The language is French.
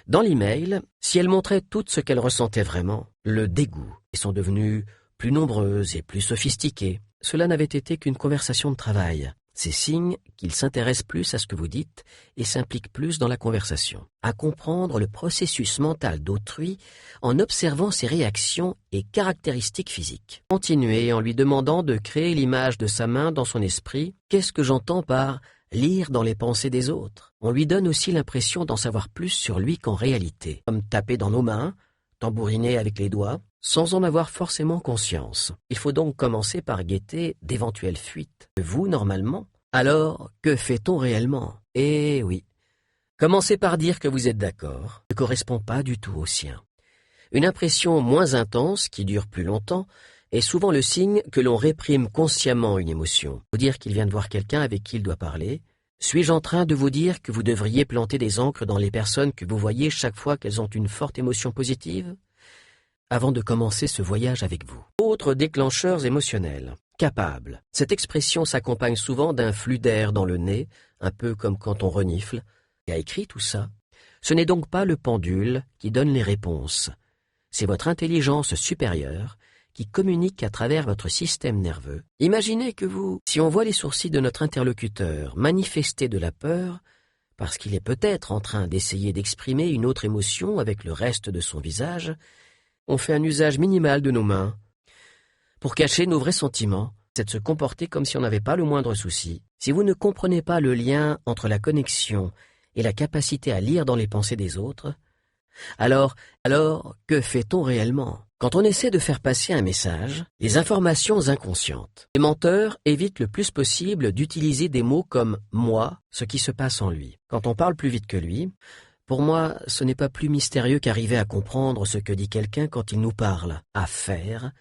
Dans l'email, si elle montrait tout ce qu'elle ressentait vraiment, le dégoût, et sont devenues plus nombreuses et plus sophistiquées, cela n'avait été qu'une conversation de travail. C'est signe qu'il s'intéresse plus à ce que vous dites et s'implique plus dans la conversation, à comprendre le processus mental d'autrui en observant ses réactions et caractéristiques physiques. Continuez en lui demandant de créer l'image de sa main dans son esprit. Qu'est-ce que j'entends par lire dans les pensées des autres? On lui donne aussi l'impression d'en savoir plus sur lui qu'en réalité, comme taper dans nos mains, tambouriner avec les doigts, sans en avoir forcément conscience. Il faut donc commencer par guetter d'éventuelles fuites. Vous, normalement. Alors, que fait-on réellement? Eh oui. Commencez par dire que vous êtes d'accord, ne correspond pas du tout au sien. Une impression moins intense, qui dure plus longtemps, est souvent le signe que l'on réprime consciemment une émotion. Vous dire qu'il vient de voir quelqu'un avec qui il doit parler. Suis-je en train de vous dire que vous devriez planter des encres dans les personnes que vous voyez chaque fois qu'elles ont une forte émotion positive? Avant de commencer ce voyage avec vous. Autres déclencheurs émotionnels. Capable. Cette expression s'accompagne souvent d'un flux d'air dans le nez, un peu comme quand on renifle. Qui a écrit tout ça? Ce n'est donc pas le pendule qui donne les réponses. C'est votre intelligence supérieure qui communique à travers votre système nerveux. Imaginez que si on voit les sourcils de notre interlocuteur manifester de la peur, parce qu'il est peut-être en train d'essayer d'exprimer une autre émotion avec le reste de son visage, on fait un usage minimal de nos mains. Pour cacher nos vrais sentiments, c'est de se comporter comme si on n'avait pas le moindre souci. Si vous ne comprenez pas le lien entre la connexion et la capacité à lire dans les pensées des autres, alors, que fait-on réellement? Quand on essaie de faire passer un message, les informations inconscientes. Les menteurs évitent le plus possible d'utiliser des mots comme « moi », ce qui se passe en lui. Quand on parle plus vite que lui, pour moi, ce n'est pas plus mystérieux qu'arriver à comprendre ce que dit quelqu'un quand il nous parle, à faire,